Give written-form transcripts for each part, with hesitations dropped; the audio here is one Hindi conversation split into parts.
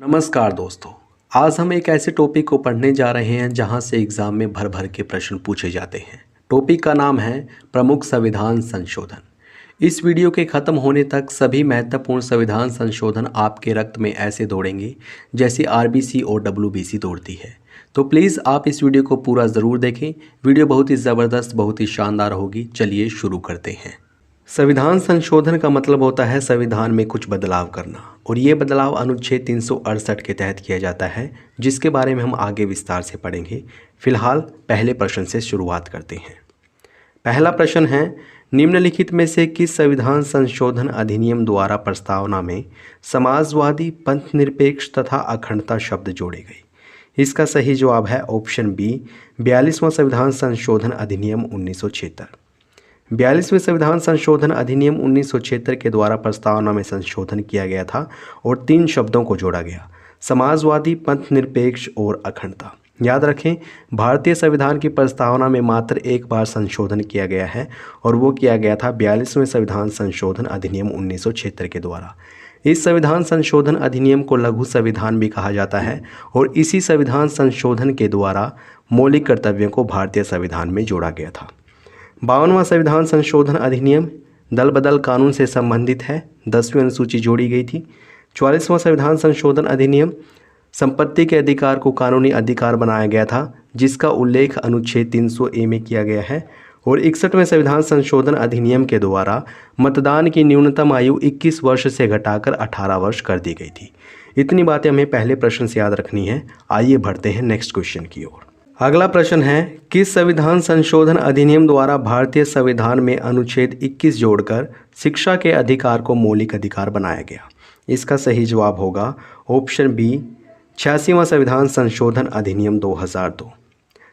नमस्कार दोस्तों। आज हम एक ऐसे टॉपिक को पढ़ने जा रहे हैं जहां से एग्जाम में भर भर के प्रश्न पूछे जाते हैं। टॉपिक का नाम है प्रमुख संविधान संशोधन। इस वीडियो के ख़त्म होने तक सभी महत्वपूर्ण संविधान संशोधन आपके रक्त में ऐसे दौड़ेंगे जैसे आरबीसी और डब्ल्यूबीसी दौड़ती है। तो प्लीज़ आप इस वीडियो को पूरा ज़रूर देखें। वीडियो बहुत ही ज़बरदस्त, बहुत ही शानदार होगी। चलिए शुरू करते हैं। संविधान संशोधन का मतलब होता है संविधान में कुछ बदलाव करना, और ये बदलाव अनुच्छेद 368 के तहत किया जाता है, जिसके बारे में हम आगे विस्तार से पढ़ेंगे। फिलहाल पहले प्रश्न से शुरुआत करते हैं। पहला प्रश्न है, निम्नलिखित में से किस संविधान संशोधन अधिनियम द्वारा प्रस्तावना में समाजवादी, पंथनिरपेक्ष तथा अखंडता शब्द जोड़े गए? इसका सही जवाब है ऑप्शन बी, 42वां संविधान संशोधन अधिनियम 1976। 42वें संविधान संशोधन अधिनियम 1976 के द्वारा प्रस्तावना में संशोधन किया गया था और 3 शब्दों को जोड़ा गया, समाजवादी, पंथनिरपेक्ष और अखंडता। याद रखें, भारतीय संविधान की प्रस्तावना में मात्र एक बार संशोधन किया गया है और वो किया गया था 42वें संविधान संशोधन अधिनियम 1976 के द्वारा। इस संविधान संशोधन अधिनियम को लघु संविधान भी कहा जाता है और इसी संविधान संशोधन के द्वारा मौलिक कर्तव्यों को भारतीय संविधान में जोड़ा गया था। 52वां संविधान संशोधन अधिनियम दल बदल कानून से संबंधित है, 10वीं अनुसूची जोड़ी गई थी। 44वां संविधान संशोधन अधिनियम संपत्ति के अधिकार को कानूनी अधिकार बनाया गया था, जिसका उल्लेख अनुच्छेद 300A में किया गया है। और 61वें संविधान संशोधन अधिनियम के द्वारा मतदान की न्यूनतम आयु 21 वर्ष से घटाकर 18 वर्ष कर दी गई थी। इतनी बातें हमें पहले प्रश्न से याद रखनी है। आइए बढ़ते हैं नेक्स्ट क्वेश्चन की ओर। अगला प्रश्न है, किस संविधान संशोधन अधिनियम द्वारा भारतीय संविधान में अनुच्छेद 21 जोड़कर शिक्षा के अधिकार को मौलिक अधिकार बनाया गया? इसका सही जवाब होगा ऑप्शन बी, 86वां संविधान संशोधन अधिनियम 2002।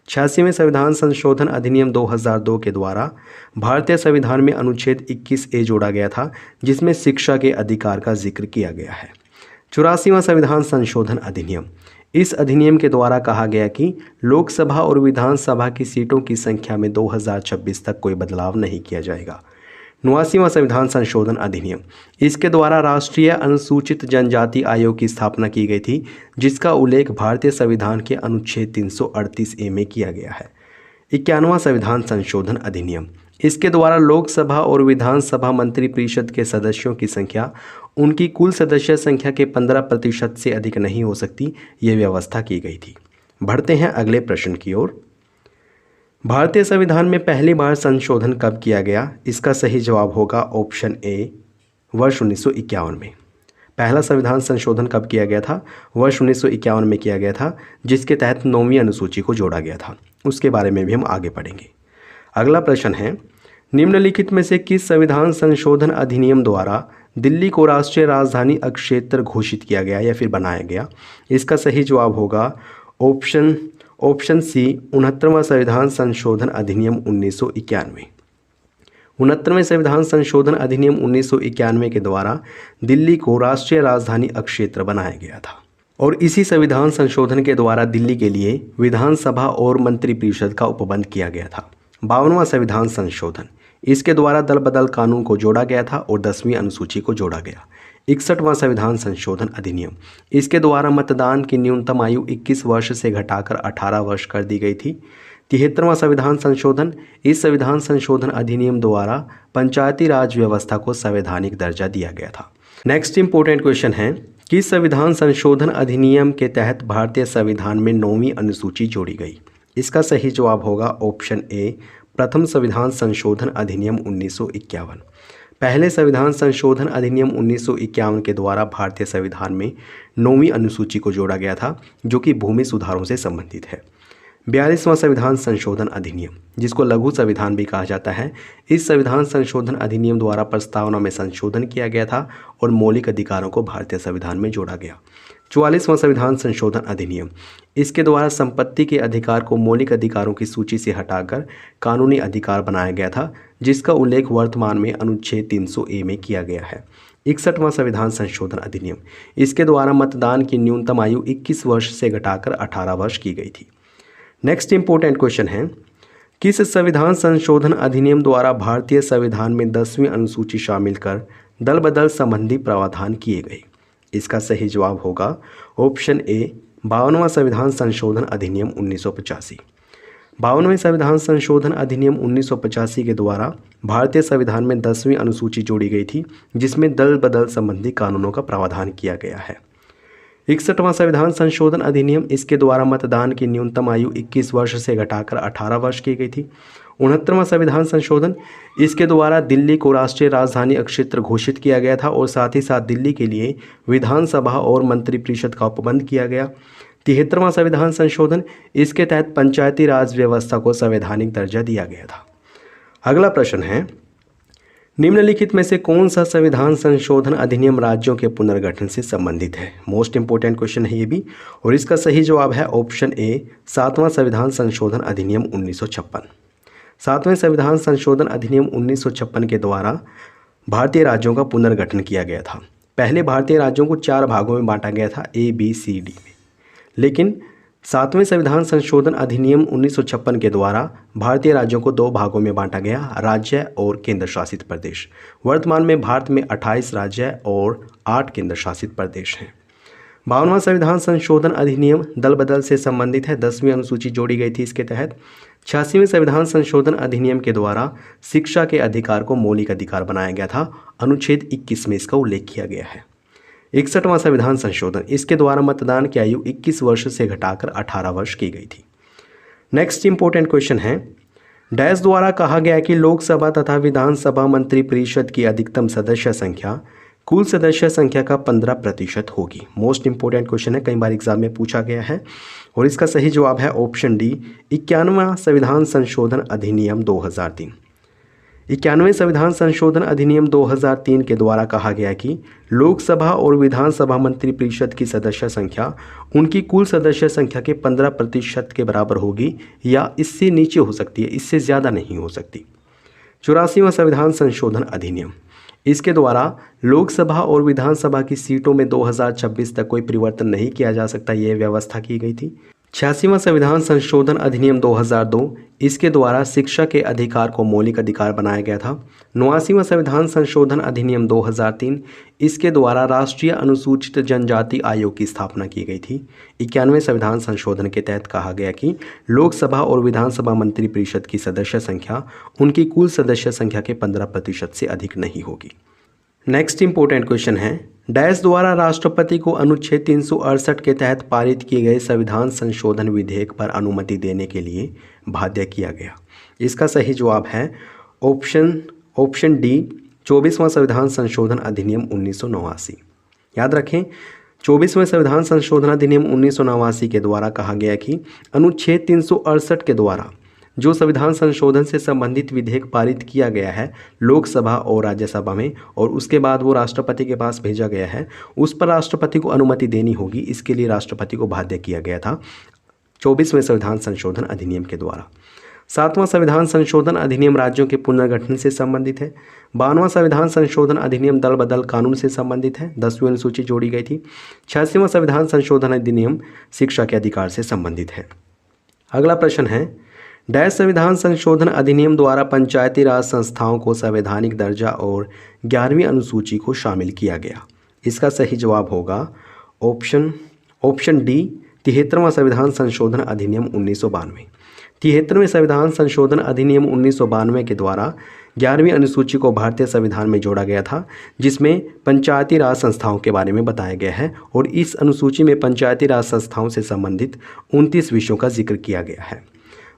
86वें संविधान संशोधन अधिनियम 2002 के द्वारा भारतीय संविधान में अनुच्छेद 21A जोड़ा गया था, जिसमें शिक्षा के अधिकार का जिक्र किया गया है। 84वां संविधान संशोधन अधिनियम, इस अधिनियम के द्वारा कहा गया कि लोकसभा और विधानसभा की सीटों की संख्या में 2026 तक कोई बदलाव नहीं किया जाएगा। 89वां संविधान संशोधन अधिनियम, इसके द्वारा राष्ट्रीय अनुसूचित जनजाति आयोग की स्थापना की गई थी, जिसका उल्लेख भारतीय संविधान के अनुच्छेद 338A में किया गया है। 91वां संविधान संशोधन अधिनियम, इसके द्वारा लोकसभा और विधानसभा मंत्री परिषद के सदस्यों की संख्या उनकी कुल सदस्य संख्या के 15% से अधिक नहीं हो सकती, ये व्यवस्था की गई थी। बढ़ते हैं अगले प्रश्न की ओर। भारतीय संविधान में पहली बार संशोधन कब किया गया? इसका सही जवाब होगा ऑप्शन ए, वर्ष 1951 में। पहला संविधान संशोधन कब किया गया था? वर्ष 1951 में किया गया था, जिसके तहत 9वीं अनुसूची को जोड़ा गया था। उसके बारे में भी हम आगे पढ़ेंगे। अगला प्रश्न है, निम्नलिखित में से किस संविधान संशोधन अधिनियम द्वारा दिल्ली को राष्ट्रीय राजधानी क्षेत्र घोषित किया गया या फिर बनाया गया? इसका सही जवाब होगा ऑप्शन सी, 69वां संविधान संशोधन अधिनियम 1991। 69वें संविधान संशोधन अधिनियम 1991 के द्वारा दिल्ली को राष्ट्रीय राजधानी क्षेत्र बनाया गया था और इसी संविधान संशोधन के द्वारा दिल्ली के लिए विधानसभा और मंत्रिपरिषद का उपबंध किया गया था। 52वां संविधान संशोधन, इसके द्वारा दल बदल कानून को जोड़ा गया था और 10वीं अनुसूची को जोड़ा गया। 61वां संविधान संशोधन अधिनियम, इसके द्वारा मतदान की न्यूनतम आयु 21 वर्ष से घटाकर 18 वर्ष कर दी गई थी। 73वां संविधान संशोधन, इस संविधान संशोधन अधिनियम द्वारा पंचायती राज व्यवस्था को संवैधानिक दर्जा दिया गया था। नेक्स्ट इंपॉर्टेंट क्वेश्चन है, किस संविधान संशोधन अधिनियम के तहत भारतीय संविधान में 9वीं अनुसूची जोड़ी गई? इसका सही जवाब होगा ऑप्शन ए, प्रथम संविधान संशोधन अधिनियम 1951। पहले संविधान संशोधन अधिनियम 1951 के द्वारा भारतीय संविधान में 9वीं अनुसूची को जोड़ा गया था, जो कि भूमि सुधारों से संबंधित है। 42वां संविधान संशोधन अधिनियम, जिसको लघु संविधान भी कहा जाता है, इस संविधान संशोधन अधिनियम द्वारा प्रस्तावना में संशोधन किया गया था और मौलिक अधिकारों को भारतीय संविधान में जोड़ा गया। 44वां संविधान संशोधन अधिनियम, इसके द्वारा संपत्ति के अधिकार को मौलिक अधिकारों की सूची से हटाकर कानूनी अधिकार बनाया गया था, जिसका उल्लेख वर्तमान में अनुच्छेद 300A में किया गया है। 61वां संविधान संशोधन अधिनियम, इसके द्वारा मतदान की न्यूनतम आयु 21 वर्ष से घटाकर 18 वर्ष की गई थी। नेक्स्ट इंपॉर्टेंट क्वेश्चन है, किस संविधान संशोधन अधिनियम द्वारा भारतीय संविधान में 10वीं अनुसूची शामिल कर दल बदल संबंधी प्रावधान किए गए? इसका सही जवाब होगा ऑप्शन ए 52वां संविधान संशोधन अधिनियम 1985। 52वें संविधान संशोधन अधिनियम 1985 के द्वारा भारतीय संविधान में 10वीं अनुसूची जोड़ी गई थी, जिसमें दल बदल संबंधी कानूनों का प्रावधान किया गया है। 61वां संविधान संशोधन अधिनियम, इसके द्वारा मतदान की न्यूनतम आयु 21 वर्ष से घटाकर 18 वर्ष की गई थी। 69वां संविधान संशोधन, इसके द्वारा दिल्ली को राष्ट्रीय राजधानी क्षेत्र घोषित किया गया था और साथ ही साथ दिल्ली के लिए विधानसभा और मंत्रिपरिषद का उपबंध किया गया। 73वां संविधान संशोधन, इसके तहत पंचायती राज व्यवस्था को संवैधानिक दर्जा दिया गया था। अगला प्रश्न है, निम्नलिखित में से कौन सा संविधान संशोधन अधिनियम राज्यों के पुनर्गठन से संबंधित है? मोस्ट इंपोर्टेंट क्वेश्चन है ये भी, और इसका सही जवाब है ऑप्शन ए 7वां संविधान संशोधन अधिनियम 1956। 7वें संविधान संशोधन अधिनियम 1956 के द्वारा भारतीय राज्यों का पुनर्गठन किया गया था। पहले भारतीय राज्यों को 4 भागों में बांटा गया था, ए बी सी डी में, लेकिन 7वें संविधान संशोधन अधिनियम 1956 के द्वारा भारतीय राज्यों को 2 भागों में बांटा गया, राज्य और केंद्र शासित प्रदेश। वर्तमान में भारत में 28 राज्य और 8 केंद्र शासित प्रदेश हैं। 52वां संविधान संशोधन अधिनियम दल बदल से संबंधित है, 10वीं अनुसूची जोड़ी गई थी इसके तहत। 86वें संविधान संशोधन अधिनियम के द्वारा शिक्षा के अधिकार को मौलिक अधिकार बनाया गया था, अनुच्छेद 21 में इसका उल्लेख किया गया है। 61वां संविधान संशोधन, इसके द्वारा मतदान की आयु 21 वर्ष से घटाकर 18 वर्ष की गई थी। नेक्स्ट इंपॉर्टेंट क्वेश्चन है, डैश द्वारा कहा गया कि लोकसभा तथा विधानसभा मंत्रिपरिषद की अधिकतम सदस्य संख्या कुल सदस्य संख्या का 15% होगी। मोस्ट इंपॉर्टेंट क्वेश्चन है, कई बार एग्जाम में पूछा गया है, और इसका सही जवाब है ऑप्शन डी 91वां संविधान संशोधन अधिनियम 2003। 91वें संविधान संशोधन अधिनियम 2003 के द्वारा कहा गया कि लोकसभा और विधानसभा मंत्रिपरिषद की सदस्य संख्या उनकी कुल सदस्य संख्या के 15% के बराबर होगी या इससे नीचे हो सकती है, इससे ज़्यादा नहीं हो सकती। 84वां संविधान संशोधन अधिनियम, इसके द्वारा लोकसभा और विधानसभा की सीटों में 2026 तक कोई परिवर्तन नहीं किया जा सकता, यह व्यवस्था की गई थी। 86वां संविधान संशोधन अधिनियम 2002, इसके द्वारा शिक्षा के अधिकार को मौलिक अधिकार बनाया गया था। 89वां संविधान संशोधन अधिनियम 2003, इसके द्वारा राष्ट्रीय अनुसूचित जनजाति आयोग की स्थापना की गई थी। 91वें संविधान संशोधन के तहत कहा गया कि लोकसभा और विधानसभा मंत्रिपरिषद की सदस्य संख्या उनकी कुल सदस्य संख्या के 15% से अधिक नहीं होगी। नेक्स्ट इंपॉर्टेंट क्वेश्चन है, डैश द्वारा राष्ट्रपति को अनुच्छेद 368 के तहत पारित किए गए संविधान संशोधन विधेयक पर अनुमति देने के लिए बाध्य किया गया। इसका सही जवाब है ऑप्शन डी 24वां संविधान संशोधन अधिनियम 1989। याद रखें, 24वें संविधान संशोधन अधिनियम 1989 के द्वारा कहा गया कि अनुच्छेद 368 के द्वारा जो संविधान संशोधन से संबंधित विधेयक पारित किया गया है लोकसभा और राज्यसभा में, और उसके बाद वो राष्ट्रपति के पास भेजा गया है, उस पर राष्ट्रपति को अनुमति देनी होगी। इसके लिए राष्ट्रपति को बाध्य किया गया था 24वें संविधान संशोधन अधिनियम के द्वारा। 7वां संविधान संशोधन अधिनियम राज्यों के पुनर्गठन से संबंधित है। 52वां संविधान संशोधन अधिनियम दल बदल कानून से संबंधित है, 10वीं अनुसूची जोड़ी गई थी। 86वां संविधान संशोधन अधिनियम शिक्षा के अधिकार से संबंधित है। अगला प्रश्न है, डैश संविधान संशोधन अधिनियम द्वारा पंचायती राज संस्थाओं को संवैधानिक दर्जा और 11वीं अनुसूची को शामिल किया गया। इसका सही जवाब होगा ऑप्शन डी 73वां संविधान संशोधन अधिनियम 1992। 73वें संविधान संशोधन अधिनियम 1992 के द्वारा 11वीं अनुसूची को भारतीय संविधान में जोड़ा गया था, जिसमें पंचायती राज संस्थाओं के बारे में बताया गया है, और इस अनुसूची में पंचायती राज संस्थाओं से संबंधित 29 विषयों का जिक्र किया गया है।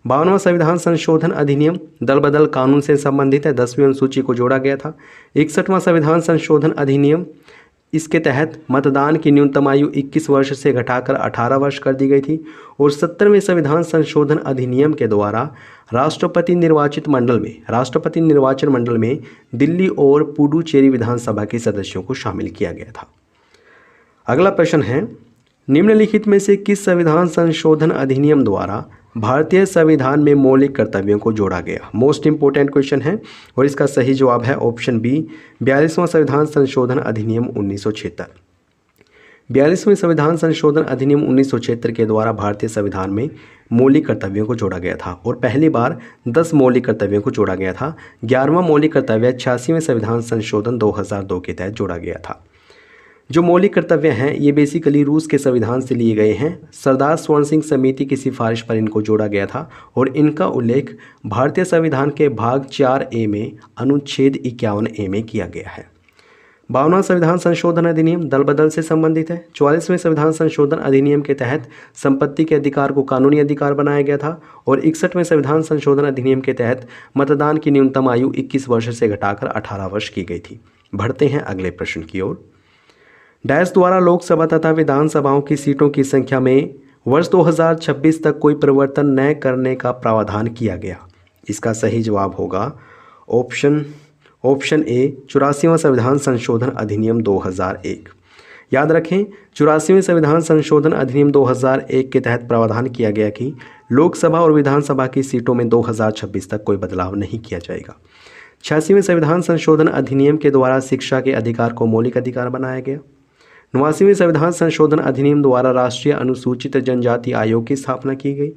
52वां संविधान संशोधन अधिनियम दल बदल कानून से संबंधित है, 10वीं अनुसूची को जोड़ा गया था। 61वां संविधान संशोधन अधिनियम, इसके तहत मतदान की न्यूनतम आयु 21 वर्ष से घटाकर 18 वर्ष कर दी गई थी, और 70वें संविधान संशोधन अधिनियम के द्वारा राष्ट्रपति निर्वाचन मंडल में दिल्ली और पुडुचेरी विधानसभा के सदस्यों को शामिल किया गया था। अगला प्रश्न है, निम्नलिखित में से किस संविधान संशोधन अधिनियम द्वारा भारतीय संविधान में मौलिक कर्तव्यों को जोड़ा गया? मोस्ट इंपोर्टेंट क्वेश्चन है, और इसका सही जवाब है ऑप्शन बी 42वां संविधान संशोधन अधिनियम 1976। 42वें संविधान संशोधन अधिनियम 1976 के द्वारा भारतीय संविधान में मौलिक कर्तव्यों को जोड़ा गया था, और पहली बार 10 मौलिक कर्तव्यों को जोड़ा गया था। 11वां मौलिक कर्तव्य 86वें संविधान संशोधन 2002 के तहत जोड़ा गया था। जो मौलिक कर्तव्य हैं ये बेसिकली रूस के संविधान से लिए गए हैं। सरदार स्वर्ण सिंह समिति की सिफारिश पर इनको जोड़ा गया था और इनका उल्लेख भारतीय संविधान के भाग 4A में अनुच्छेद 51A में किया गया है। 52वां संविधान संशोधन अधिनियम दल बदल से संबंधित है। 44वें संविधान संशोधन अधिनियम के तहत संपत्ति के अधिकार को कानूनी अधिकार बनाया गया था और 61वें संविधान संशोधन अधिनियम के तहत मतदान की न्यूनतम आयु 21 वर्ष से घटाकर 18 वर्ष की गई थी। बढ़ते हैं अगले प्रश्न की ओर। डैश द्वारा लोकसभा तथा विधानसभाओं की सीटों की संख्या में वर्ष 2026 तक कोई परिवर्तन न करने का प्रावधान किया गया। इसका सही जवाब होगा ऑप्शन ए 84वां संविधान संशोधन अधिनियम 2001। याद रखें 84वें संविधान संशोधन अधिनियम 2001 के तहत प्रावधान किया गया कि लोकसभा और विधानसभा की सीटों में 2026 तक कोई बदलाव नहीं किया जाएगा। 86वें संविधान संशोधन अधिनियम के द्वारा शिक्षा के अधिकार को मौलिक अधिकार बनाया गया। 89वें संविधान संशोधन अधिनियम द्वारा राष्ट्रीय अनुसूचित जनजाति आयोग की स्थापना की गई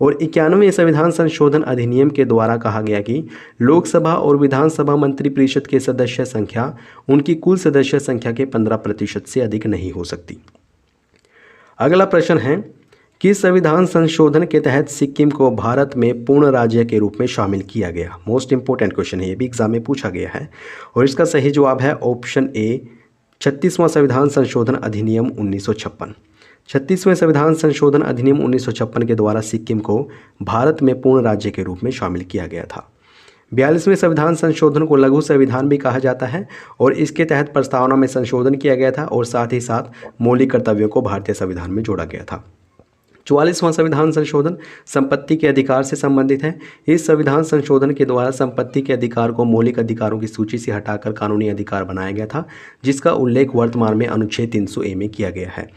और 91वें संविधान संशोधन अधिनियम के द्वारा कहा गया कि लोकसभा और विधानसभा मंत्रिपरिषद के सदस्य संख्या उनकी कुल सदस्य संख्या के 15% से अधिक नहीं हो सकती। अगला प्रश्न है, किस संविधान संशोधन के तहत सिक्किम को भारत में पूर्ण राज्य के रूप में शामिल किया गया? मोस्ट इंपोर्टेंट क्वेश्चन है, ये भी एग्जाम में पूछा गया है और इसका सही जवाब है ऑप्शन ए 36वां संविधान संशोधन अधिनियम 1956। 36वें संविधान संशोधन अधिनियम 1956 के द्वारा सिक्किम को भारत में पूर्ण राज्य के रूप में शामिल किया गया था। 42वें संविधान संशोधन को लघु संविधान भी कहा जाता है और इसके तहत प्रस्तावना में संशोधन किया गया था और साथ ही साथ मौलिक कर्तव्यों को भारतीय संविधान में जोड़ा गया था। 44वां संविधान संशोधन संपत्ति के अधिकार से संबंधित है। इस संविधान संशोधन के द्वारा संपत्ति के अधिकार को मौलिक अधिकारों की सूची से हटाकर कानूनी अधिकार बनाया गया था, जिसका उल्लेख वर्तमान में अनुच्छेद 300A में किया गया है।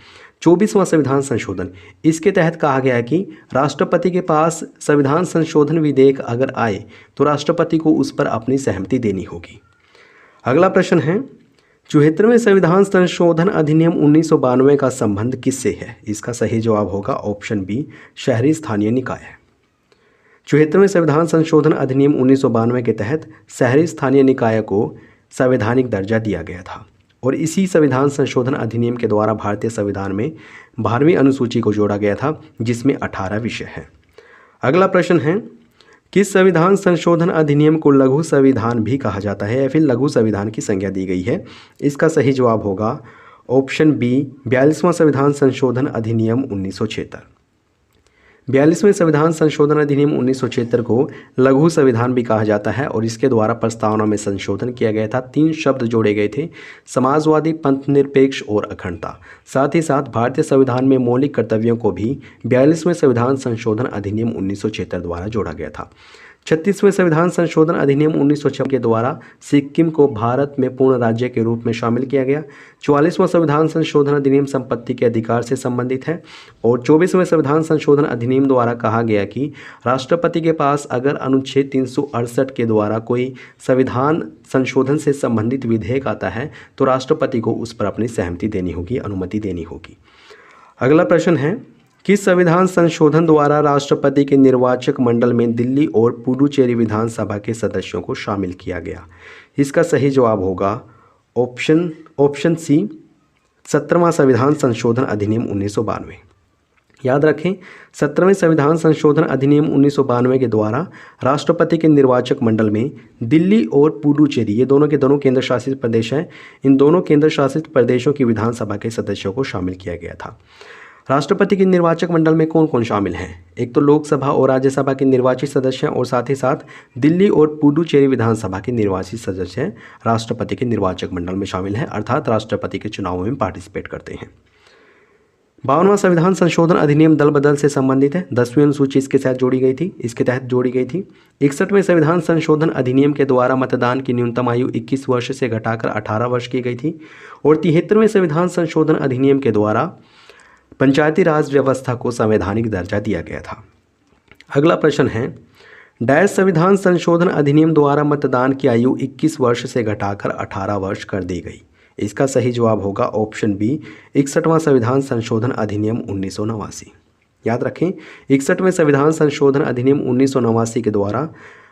24वां संविधान संशोधन, इसके तहत कहा गया है कि राष्ट्रपति के पास संविधान संशोधन विधेयक अगर आए तो राष्ट्रपति को उस पर अपनी सहमति देनी होगी। अगला प्रश्न है, 74वें संविधान संशोधन अधिनियम 1992 का संबंध किससे है? इसका सही जवाब होगा ऑप्शन बी शहरी स्थानीय निकाय। 74वें संविधान संशोधन अधिनियम 1992 के तहत शहरी स्थानीय निकाय को संवैधानिक दर्जा दिया गया था और इसी संविधान संशोधन अधिनियम के द्वारा भारतीय संविधान में 12वीं अनुसूची को जोड़ा गया था, जिसमें 18 विषय हैं। अगला प्रश्न है, किस संविधान संशोधन अधिनियम को लघु संविधान भी कहा जाता है या फिर लघु संविधान की संज्ञा दी गई है? इसका सही जवाब होगा ऑप्शन बी 42वां संविधान संशोधन अधिनियम 1976। 42वें संविधान संशोधन अधिनियम 1976 को लघु संविधान भी कहा जाता है और इसके द्वारा प्रस्तावना में संशोधन किया गया था। 3 शब्द जोड़े गए थे, समाजवादी, पंथ निरपेक्ष और अखंडता। साथ ही साथ भारतीय संविधान में मौलिक कर्तव्यों को भी 42वें संविधान संशोधन अधिनियम 1976 द्वारा जोड़ा गया था। 36वें संविधान संशोधन अधिनियम 1956 के द्वारा सिक्किम को भारत में पूर्ण राज्य के रूप में शामिल किया गया। 44वां संविधान संशोधन अधिनियम संपत्ति के अधिकार से संबंधित है और 24वें संविधान संशोधन अधिनियम द्वारा कहा गया कि राष्ट्रपति के पास अगर अनुच्छेद 368 के द्वारा कोई संविधान संशोधन से संबंधित विधेयक आता है तो राष्ट्रपति को उस पर अपनी सहमति देनी होगी, अनुमति देनी होगी। अगला प्रश्न है, किस संविधान संशोधन द्वारा राष्ट्रपति के निर्वाचक मंडल में दिल्ली और पुडुचेरी विधानसभा के सदस्यों को शामिल किया गया? इसका सही जवाब होगा ऑप्शन सी 17वां संविधान संशोधन अधिनियम 1992। याद रखें 17वें संविधान संशोधन अधिनियम 1992 के द्वारा राष्ट्रपति के निर्वाचक मंडल में दिल्ली और पुडुचेरी, ये दोनों के दोनों केंद्र शासित प्रदेश हैं, इन दोनों केंद्र शासित प्रदेशों की विधानसभा के सदस्यों को शामिल किया गया था। राष्ट्रपति के निर्वाचक मंडल में कौन कौन शामिल हैं? एक तो लोकसभा और राज्यसभा के निर्वाचित सदस्य हैं और साथ ही साथ दिल्ली और पुडुचेरी विधानसभा के निर्वाचित सदस्य राष्ट्रपति के निर्वाचक मंडल में शामिल हैं, अर्थात राष्ट्रपति के चुनावों में पार्टिसिपेट करते हैं। 52वां संविधान संशोधन अधिनियम दल बदल से संबंधित है। 10वीं अनुसूची इसके तहत जोड़ी गई थी। 61वें संविधान संशोधन अधिनियम के द्वारा मतदान की न्यूनतम आयु 21 वर्ष से घटाकर 18 वर्ष की गई थी और 73वें संविधान संशोधन अधिनियम के द्वारा पंचायती राज व्यवस्था को संवैधानिक दर्जा दिया गया था। अगला प्रश्न है, डैश संविधान संशोधन अधिनियम द्वारा मतदान की आयु 21 वर्ष से घटाकर 18 वर्ष कर दी गई? इसका सही जवाब होगा ऑप्शन बी 61वां संविधान संशोधन अधिनियम 1989। याद रखें 61वें संविधान संशोधन अधिनियम 1989 के द्वारा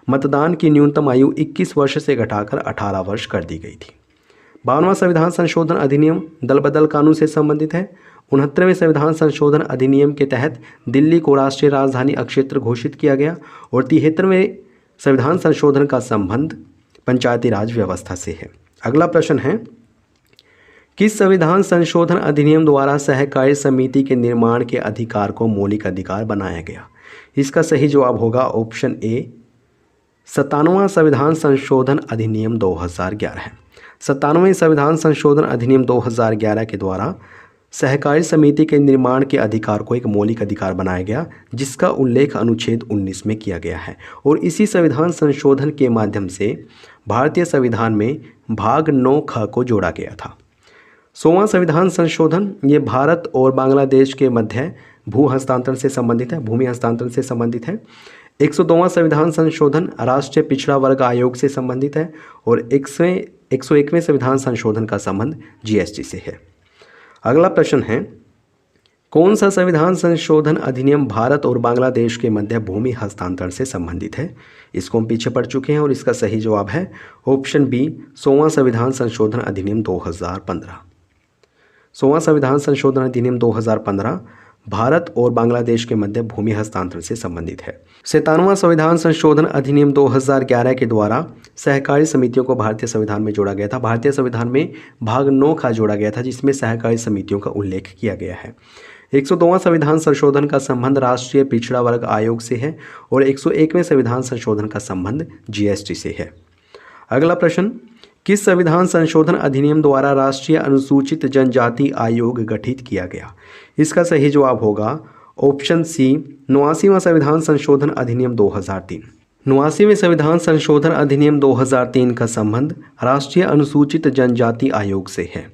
मतदान की न्यूनतम आयु 21 वर्ष से घटाकर 18 वर्ष कर दी गई थी। 52वां संविधान संशोधन अधिनियम दल बदल कानून से संबंधित है। 69वें संविधान संशोधन अधिनियम के तहत दिल्ली को राष्ट्रीय राजधानी अक्षेत्र घोषित किया गया। और 73वें संविधान संशोधन का संबंध पंचायती राज व्यवस्था से है। अगला प्रश्न है, किस संविधान संशोधन अधिनियम द्वारा सहकारी समिति के निर्माण के अधिकार को मौलिक अधिकार बनाया गया? इसका सही जवाब होगा ऑप्शन ए 97वां संविधान संशोधन अधिनियम 2011 है। 97वें संविधान संशोधन अधिनियम 2011 के द्वारा सहकारी समिति के निर्माण के अधिकार को एक मौलिक अधिकार बनाया गया, जिसका उल्लेख अनुच्छेद 19 में किया गया है। और इसी संविधान संशोधन के माध्यम से भारतीय संविधान में भाग 9ख को जोड़ा गया था। 100वां संविधान संशोधन ये भारत और बांग्लादेश के मध्य भू हस्तांतरण से संबंधित है, भूमि हस्तांतरण से संबंधित है। 102वां संविधान संशोधन राष्ट्रीय पिछड़ा वर्ग आयोग से संबंधित है। और 101वें संविधान संशोधन का संबंध जीएसटी से है। अगला प्रश्न है, कौन सा संविधान संशोधन अधिनियम भारत और बांग्लादेश के मध्य भूमि हस्तांतरण से संबंधित है? इसको हम पीछे पढ़ चुके हैं और इसका सही जवाब है ऑप्शन बी 100वां संविधान संशोधन अधिनियम 2015। 100वां संविधान संशोधन अधिनियम 2015 भारत और बांग्लादेश के मध्य भूमि हस्तांतरण से संबंधित है। 97वां संविधान संशोधन अधिनियम 2011 के द्वारा सहकारी समितियों को भारतीय संविधान में जोड़ा गया था। भारतीय संविधान में भाग 9ख जोड़ा गया था, जिसमें सहकारी समितियों का उल्लेख किया गया है। 102वां संविधान संशोधन का संबंध राष्ट्रीय पिछड़ा वर्ग आयोग से है। और 101वें संविधान संशोधन का संबंध जीएसटी से है। अगला प्रश्न, किस संविधान संशोधन अधिनियम द्वारा राष्ट्रीय अनुसूचित जनजाति आयोग गठित किया गया? इसका सही जवाब होगा ऑप्शन सी 89वां संविधान संशोधन अधिनियम 2003। 89वें संविधान संशोधन अधिनियम 2003 का संबंध राष्ट्रीय अनुसूचित जनजाति आयोग से है।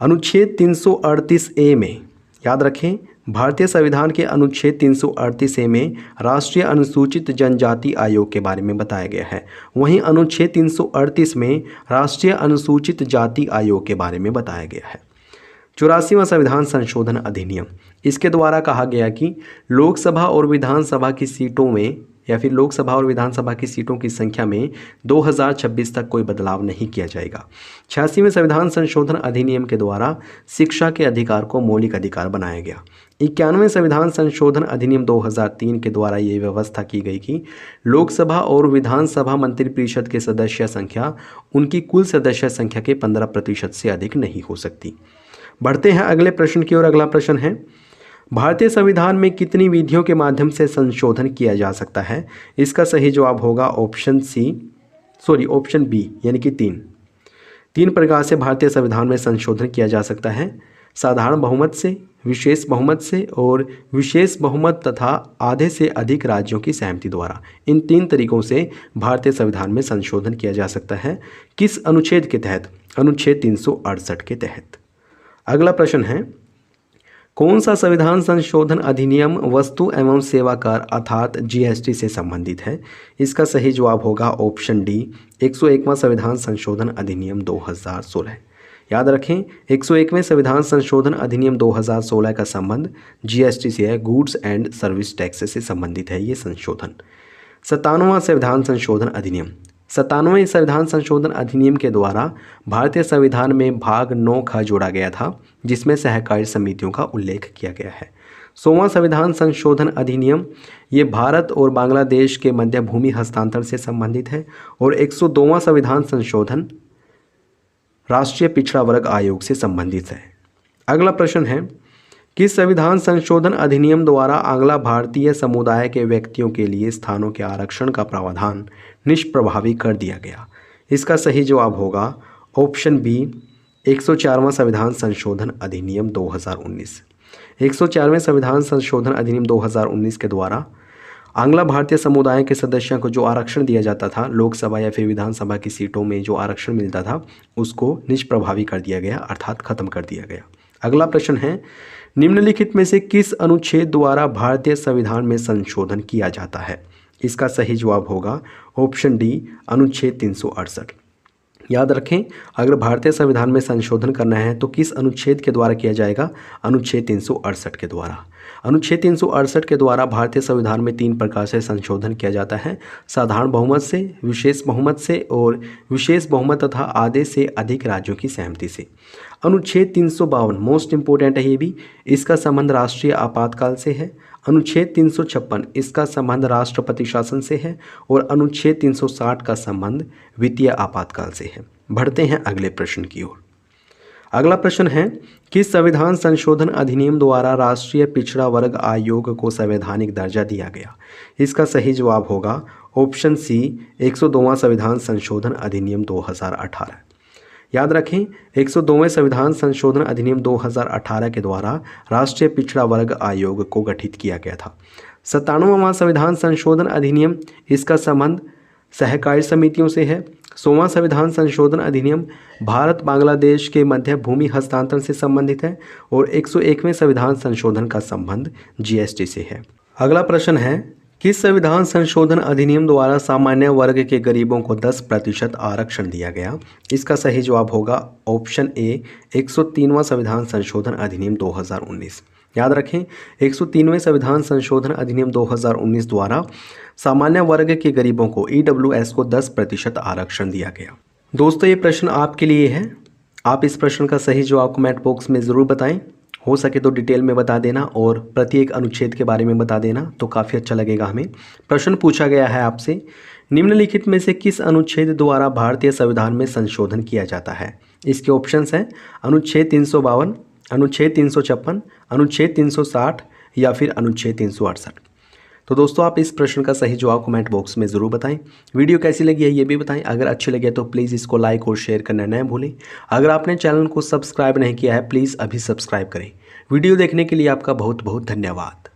अनुच्छेद 338A में, याद रखें, भारतीय संविधान के अनुच्छेद 338A में राष्ट्रीय अनुसूचित जनजाति आयोग के बारे में बताया गया है। वहीं अनुच्छेद 338 में राष्ट्रीय अनुसूचित जाति आयोग के बारे में बताया गया है। 84वां संविधान संशोधन अधिनियम, इसके द्वारा कहा गया कि लोकसभा और विधानसभा की सीटों में या फिर लोकसभा और विधानसभा की सीटों की संख्या में 2026 तक कोई बदलाव नहीं किया जाएगा। 86वें संविधान संशोधन अधिनियम के द्वारा शिक्षा के अधिकार को मौलिक अधिकार बनाया गया। 91वें संविधान संशोधन अधिनियम 2003 के द्वारा ये व्यवस्था की गई कि लोकसभा और विधानसभा मंत्रिपरिषद के सदस्य संख्या उनकी कुल सदस्य संख्या के 15% से अधिक नहीं हो सकती। बढ़ते हैं अगले प्रश्न की ओर। अगला प्रश्न है, भारतीय संविधान में कितनी विधियों के माध्यम से संशोधन किया जा सकता है? इसका सही जवाब होगा ऑप्शन बी यानी कि 3 प्रकार से भारतीय संविधान में संशोधन किया जा सकता है। साधारण बहुमत से, विशेष बहुमत से और विशेष बहुमत तथा आधे से अधिक राज्यों की सहमति द्वारा। इन 3 तरीकों से भारतीय संविधान में संशोधन किया जा सकता है। किस अनुच्छेद के तहत? अनुच्छेद 368 के तहत। अगला प्रश्न है, कौन सा संविधान संशोधन अधिनियम वस्तु एवं सेवा कर अर्थात जीएसटी से संबंधित है? इसका सही जवाब होगा ऑप्शन डी 101वां संविधान संशोधन अधिनियम 2016। याद रखें, 101वें संविधान संशोधन अधिनियम 2016 का संबंध जीएसटी से है, गुड्स एंड सर्विस टैक्स से संबंधित है ये संशोधन। 97वां संविधान संशोधन अधिनियम, 97वें संविधान संशोधन अधिनियम के द्वारा भारतीय संविधान में भाग 9ख जोड़ा गया था, जिसमें सहकारी समितियों का उल्लेख किया गया है। 100वां संविधान संशोधन अधिनियम ये भारत और बांग्लादेश के मध्य भूमि हस्तांतरण से संबंधित है। और 102वां संविधान संशोधन राष्ट्रीय पिछड़ा वर्ग आयोग से संबंधित है। अगला प्रश्न है, किस संविधान संशोधन अधिनियम द्वारा आंग्ला भारतीय समुदाय के व्यक्तियों के लिए स्थानों के आरक्षण का प्रावधान निष्प्रभावी कर दिया गया? इसका सही जवाब होगा ऑप्शन बी 104वां संविधान संशोधन अधिनियम 2019। 104वें संविधान संशोधन अधिनियम 2019 के द्वारा आंग्ला भारतीय समुदाय के सदस्यों को जो आरक्षण दिया जाता था, लोकसभा या फिर विधानसभा की सीटों में जो आरक्षण मिलता था, उसको निष्प्रभावी कर दिया गया, अर्थात खत्म कर दिया गया। अगला प्रश्न है, निम्नलिखित में से किस अनुच्छेद द्वारा भारतीय संविधान में संशोधन किया जाता है? इसका सही जवाब होगा ऑप्शन डी अनुच्छेद 368। याद रखें, अगर भारतीय संविधान में संशोधन करना है तो किस अनुच्छेद के द्वारा किया जाएगा? अनुच्छेद 368 के द्वारा। अनुच्छेद 368 के द्वारा भारतीय संविधान में 3 प्रकार से संशोधन किया जाता है, साधारण बहुमत से, विशेष बहुमत से और विशेष बहुमत तथा आधे से अधिक राज्यों की सहमति से। अनुच्छेद 352 मोस्ट इंपोर्टेंट है ये भी, इसका संबंध राष्ट्रीय आपातकाल से है। अनुच्छेद 356 इसका संबंध राष्ट्रपति शासन से है और अनुच्छेद 360 का संबंध वित्तीय आपातकाल से है। बढ़ते हैं अगले प्रश्न की ओर। अगला प्रश्न है, किस संविधान संशोधन अधिनियम द्वारा राष्ट्रीय पिछड़ा वर्ग आयोग को संवैधानिक दर्जा दिया गया? इसका सही जवाब होगा ऑप्शन सी 102वां संविधान संशोधन अधिनियम 2018। याद रखें, 102वें संविधान संशोधन अधिनियम 2018 के द्वारा राष्ट्रीय पिछड़ा वर्ग आयोग को गठित किया गया था। 97वां संविधान संशोधन अधिनियम, इसका संबंध सहकारी समितियों से है। 100वां संविधान संशोधन अधिनियम भारत बांग्लादेश के मध्य भूमि हस्तांतरण से संबंधित है और 101वें संविधान संशोधन का संबंध जीएसटी से है। अगला प्रश्न है, किस संविधान संशोधन अधिनियम द्वारा सामान्य वर्ग के गरीबों को 10% आरक्षण दिया गया? इसका सही जवाब होगा ऑप्शन ए 103वां संविधान संशोधन अधिनियम 2019। याद रखें, 103वें संविधान संशोधन अधिनियम 2019 द्वारा सामान्य वर्ग के गरीबों को ईडब्ल्यूएस को 10% आरक्षण दिया गया। दोस्तों, ये प्रश्न आपके लिए है। आप इस प्रश्न का सही जवाब कमेंट बॉक्स में ज़रूर बताएं। हो सके तो डिटेल में बता देना और प्रत्येक अनुच्छेद के बारे में बता देना, तो काफ़ी अच्छा लगेगा हमें। प्रश्न पूछा गया है आपसे, निम्नलिखित में से किस अनुच्छेद द्वारा भारतीय संविधान में संशोधन किया जाता है? इसके ऑप्शंस हैं अनुच्छेद 352, अनुच्छेद 356, अनुच्छेद 360 या फिर अनुच्छेद 368। तो दोस्तों, आप इस प्रश्न का सही जवाब कमेंट बॉक्स में ज़रूर बताएं। वीडियो कैसी लगी है ये भी बताएं। अगर अच्छी लगे तो प्लीज़ इसको लाइक और शेयर करना न भूलें। अगर आपने चैनल को सब्सक्राइब नहीं किया है प्लीज़ अभी सब्सक्राइब करें। वीडियो देखने के लिए आपका बहुत बहुत धन्यवाद।